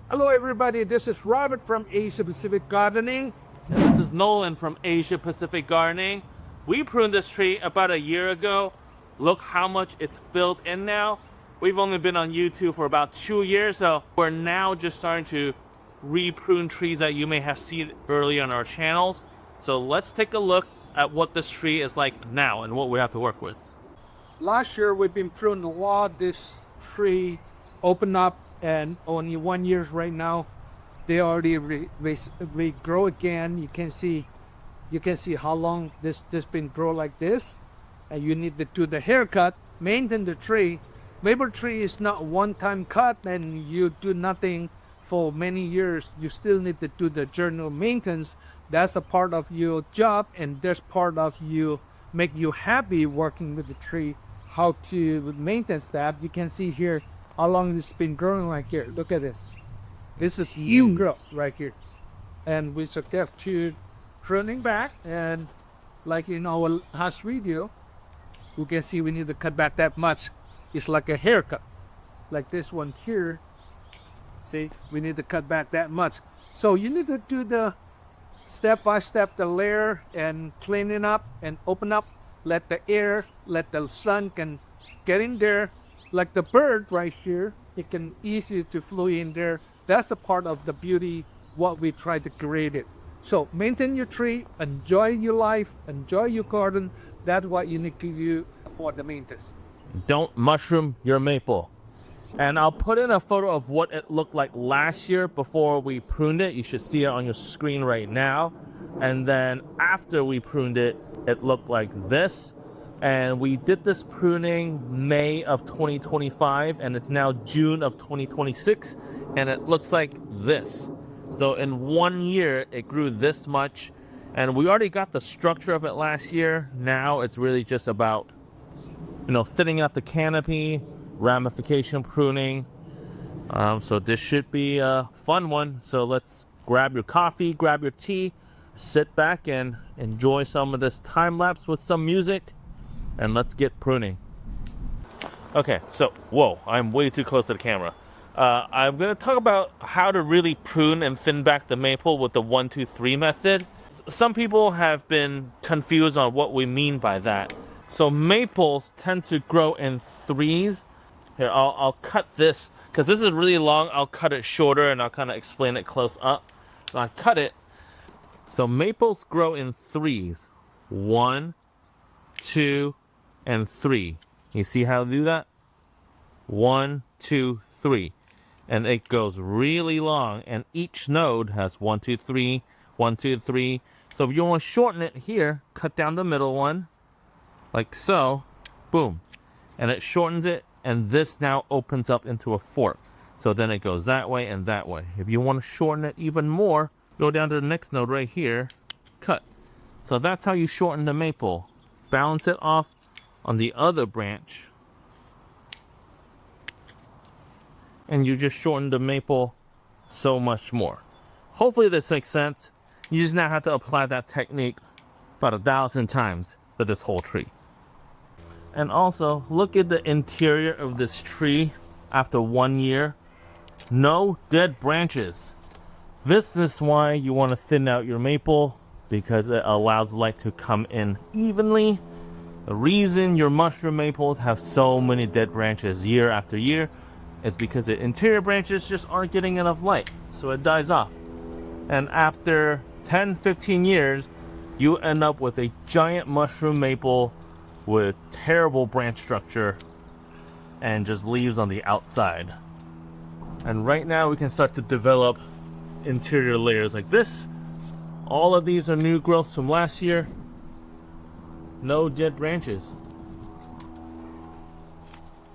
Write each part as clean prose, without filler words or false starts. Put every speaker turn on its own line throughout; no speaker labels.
Hello everybody, this is Robert from Asia Pacific Gardening.
And this is Nolan from Asia Pacific Gardening. We pruned this tree about a year ago. Look how much it's built in now. We've only been on YouTube for about 2 years, so we're now just starting to re-prune trees that you may have seen earlier on our channels. So let's take a look at what this tree is like now and what we have to work with.
Last year we've been pruning a lot. This tree opened up and only 1 year right now. They already regrow again. You can see how long this been grow like this. And you need to do the haircut, maintain the tree. Maple tree is not one-time cut and you do nothing for many years. You still need to do the general maintenance. That's a part of your job, and there's part of you make you happy working with the tree. How to maintain that, you can see here how long it's been growing like here. Look at this. This is huge growth right here. And we suggest to pruning back, and like in our last video, you can see we need to cut back that much. It's like a haircut. Like this one here. See, we need to cut back that much. So you need to do the step by step, the layer, and clean it up and open up. Let the air, let the sun can get in there. Like the bird right here, it can easy to flew in there. That's a part of the beauty, what we try to create it. So maintain your tree, enjoy your life, enjoy your garden. That's what you need to do for the maintenance.
Don't mushroom your maple. And I'll put in a photo of what it looked like last year before we pruned it. You should see it on your screen right now. And then after we pruned it, it looked like this. And we did this pruning May of 2025, and it's now June of 2026, and it looks like this. So in 1 year, it grew this much, and we already got the structure of it last year. Now it's really just about, thinning out the canopy, ramification pruning. So this should be a fun one. So let's grab your coffee, grab your tea, sit back and enjoy some of this time lapse with some music, and let's get pruning. Okay, so whoa, I'm way too close to the camera. I'm going to talk about how to really prune and thin back the maple with the 1-2-3 method. Some people have been confused on what we mean by that. So maples tend to grow in threes. Here, I'll cut this because this is really long. I'll cut it shorter and I'll kind of explain it close up. So I cut it. So maples grow in threes. 1, 2, and 3. You see how to do that? 1, 2, 3. And it goes really long, and each node has 1, 2, 3, 1, 2, 3. So if you want to shorten it here, cut down the middle one, like so, boom. And it shortens it, and this now opens up into a fork. So then it goes that way and that way. If you want to shorten it even more, go down to the next node right here, cut. So that's how you shorten the maple. Balance it off on the other branch, and you just shorten the maple so much more. Hopefully this makes sense. You just now have to apply that technique about 1,000 times for this whole tree. And also look at the interior of this tree after 1 year. No dead branches. This is why you want to thin out your maple, because it allows light to come in evenly. The reason your mushroom maples have so many dead branches year after year is because the interior branches just aren't getting enough light, so it dies off. And after 10-15 years, you end up with a giant mushroom maple with terrible branch structure and just leaves on the outside. And right now we can start to develop interior layers like this. All of these are new growths from last year. No dead branches.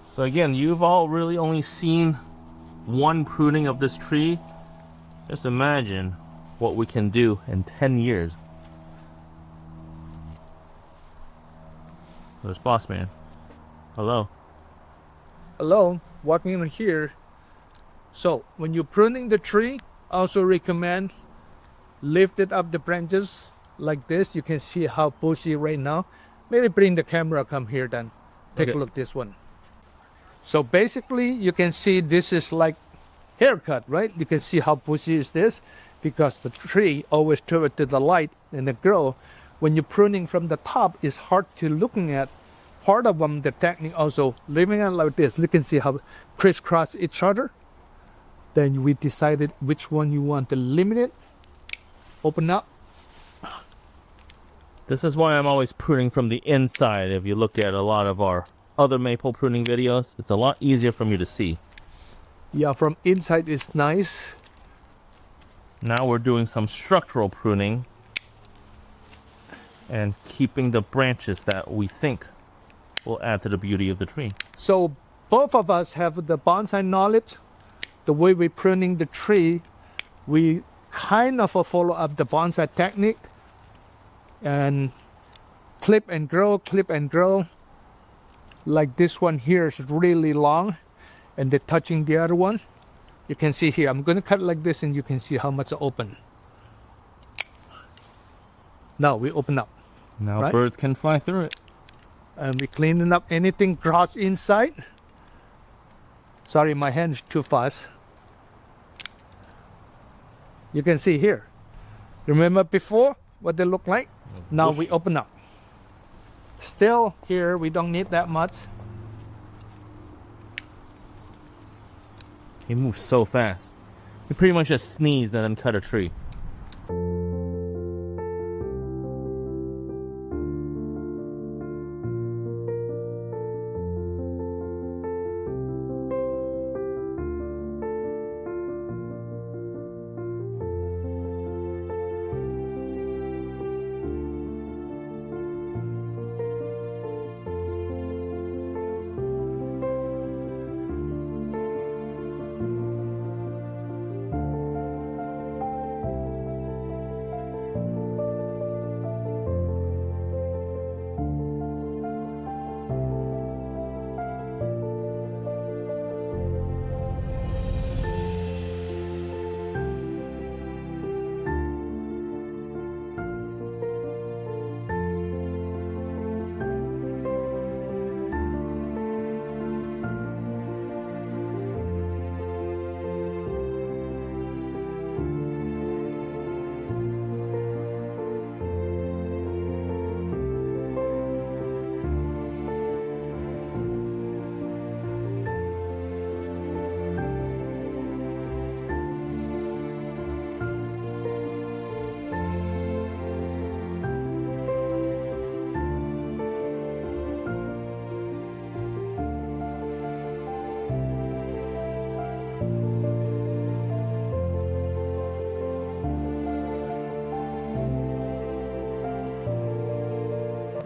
So again, you've all really only seen one pruning of this tree. Just imagine what we can do in 10 years. There's Boss Man. Hello.
Hello, what we want here. So when you're pruning the tree, I also recommend lift it up the branches like this. You can see how bushy right now. Maybe bring the camera, come here then. Take
Okay.
a look at this one. So basically you can see this is like haircut, right? You can see how bushy is this because the tree always toward to the light and the grow. When you're pruning from the top, it's hard to looking at. Part of them, the technique also leaving it like this. You can see how crisscross each other. Then we decided which one you want to limit it. Open up.
This is why I'm always pruning from the inside. If you look at a lot of our other maple pruning videos, it's a lot easier for me to see.
Yeah, from inside is nice.
Now we're doing some structural pruning and keeping the branches that we think will add to the beauty of the tree.
So both of us have the bonsai knowledge. The way we're pruning the tree, we kind of follow up the bonsai technique and clip and grow. Like this one here is really long and they're touching the other one. You can see here, I'm gonna cut like this and you can see how much open. Now we open up.
Now
right?
Birds can fly through it.
And we're cleaning up anything gross inside. Sorry, my hand's too fast. You can see here. Remember before what they look like? Now we open up. Still here, we don't need that much.
He moves so fast. He pretty much just sneezed and then cut a tree.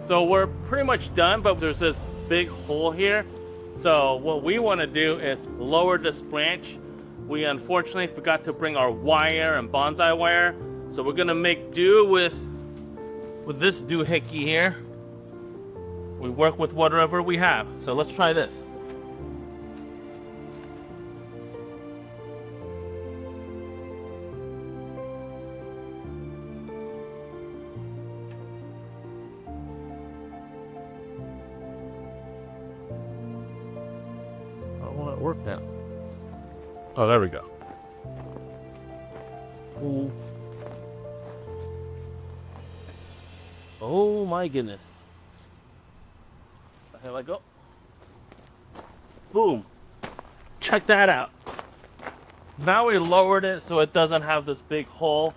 So we're pretty much done, but there's this big hole here. So what we want to do is lower this branch. We unfortunately forgot to bring our wire and bonsai wire. So we're gonna make do with this doohickey here. We work with whatever we have. So let's try this. Work now. Oh, there we go. Ooh. Oh my goodness. Here I go. Boom. Check that out. Now we lowered it so it doesn't have this big hole.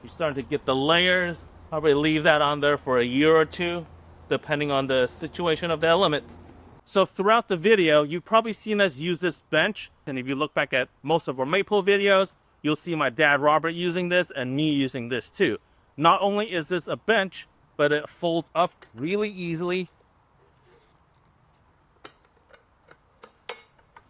You're starting to get the layers. Probably leave that on there for a year or two, depending on the situation of the elements. So throughout the video, you've probably seen us use this bench. And if you look back at most of our maple videos, you'll see my dad Robert using this and me using this too. Not only is this a bench, but it folds up really easily.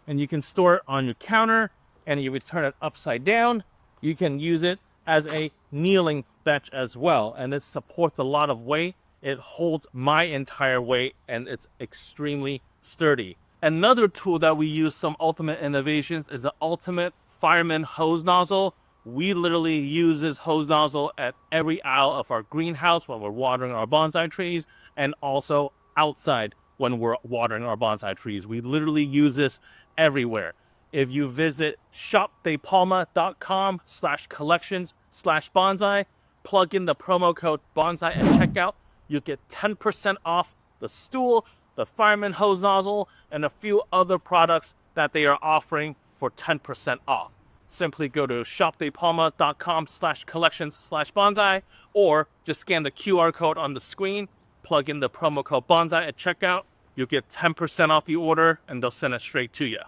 And you can store it on your counter, and if you turn it upside down, you can use it as a kneeling bench as well. And it supports a lot of weight. It holds my entire weight, and it's extremely sturdy. Another tool that we use, some ultimate innovations, is the ultimate fireman hose nozzle. We literally use this hose nozzle at every aisle of our greenhouse when we're watering our bonsai trees, and also outside when we're watering our bonsai trees. We literally use this everywhere. if you visit shopdepalma.com/collections/bonsai, plug in the promo code bonsai at checkout, you get 10% off the stool, the fireman hose nozzle, and a few other products that they are offering for 10% off. Simply go to shopdepalma.com/collections/bonsai, or just scan the QR code on the screen, plug in the promo code bonsai at checkout, you'll get 10% off the order, and they'll send it straight to you.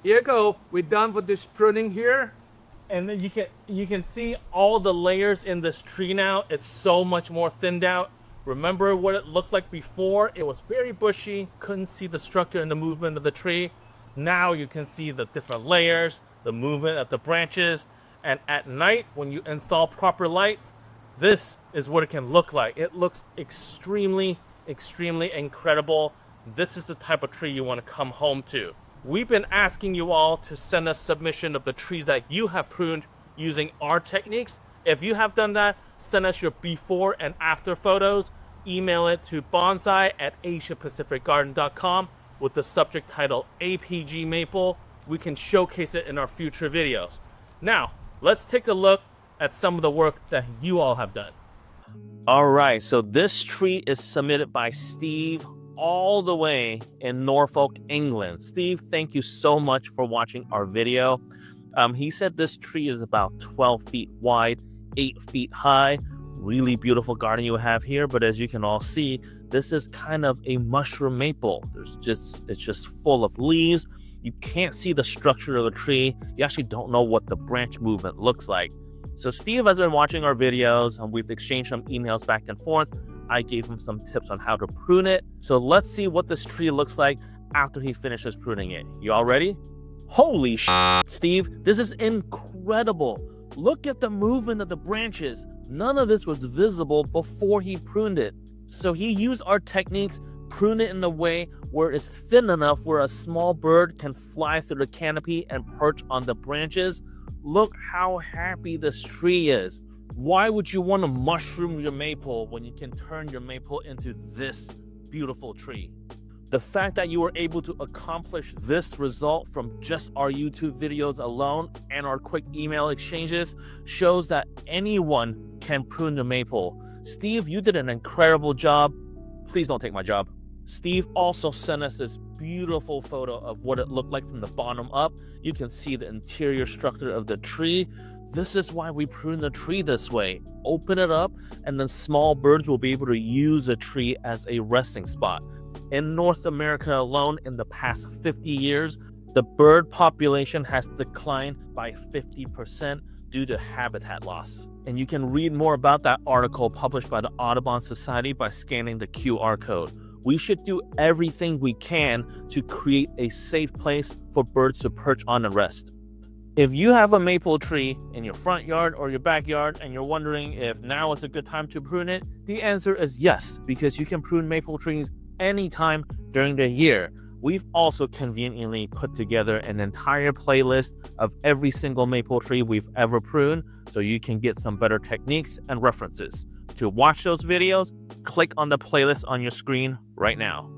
Here you go. We're done with this pruning here.
And then you can see all the layers in this tree now. It's so much more thinned out. Remember what it looked like before? It was very bushy, couldn't see the structure and the movement of the tree. Now you can see the different layers, the movement of the branches, and at night when you install proper lights, this is what it can look like. It looks extremely incredible. This is the type of tree you want to come home to. We've been asking you all to send us submission of the trees that you have pruned using our techniques. If you have done that, send us your before and after photos. Email it to bonsai@asiapacificgarden.com with the subject title APG Maple. We can showcase it in our future videos. Now, let's take a look at some of the work that you all have done. All right, so this tree is submitted by Steve all the way in Norfolk, England. Steve, thank you so much for watching our video. He said this tree is about 12 feet wide, 8 feet high. Really beautiful garden you have here, but as you can all see, this is kind of a mushroom maple. It's just full of leaves. You can't see the structure of the tree. You actually don't know what the branch movement looks like. So Steve has been watching our videos, and we've exchanged some emails back and forth. I gave him some tips on how to prune it. So let's see what this tree looks like after he finishes pruning it. You all ready? Holy shit, Steve, this is incredible. Look at the movement of the branches. None of this was visible before he pruned it. So he used our techniques, prune it in a way where it's thin enough where a small bird can fly through the canopy and perch on the branches. Look how happy this tree is. Why would you want to mushroom your maple when you can turn your maple into this beautiful tree? The fact that you were able to accomplish this result from just our YouTube videos alone and our quick email exchanges shows that anyone can prune the maple. Steve, you did an incredible job. Please don't take my job. Steve also sent us this beautiful photo of what it looked like from the bottom up. You can see the interior structure of the tree. This is why we prune the tree this way. Open it up, and then small birds will be able to use a tree as a resting spot. In North America alone, in the past 50 years, the bird population has declined by 50% due to habitat loss. And you can read more about that article published by the Audubon Society by scanning the QR code. We should do everything we can to create a safe place for birds to perch on and rest. If you have a maple tree in your front yard or your backyard and you're wondering if now is a good time to prune it, the answer is yes, because you can prune maple trees anytime during the year. We've also conveniently put together an entire playlist of every single maple tree we've ever pruned, so you can get some better techniques and references. To watch those videos, click on the playlist on your screen right now.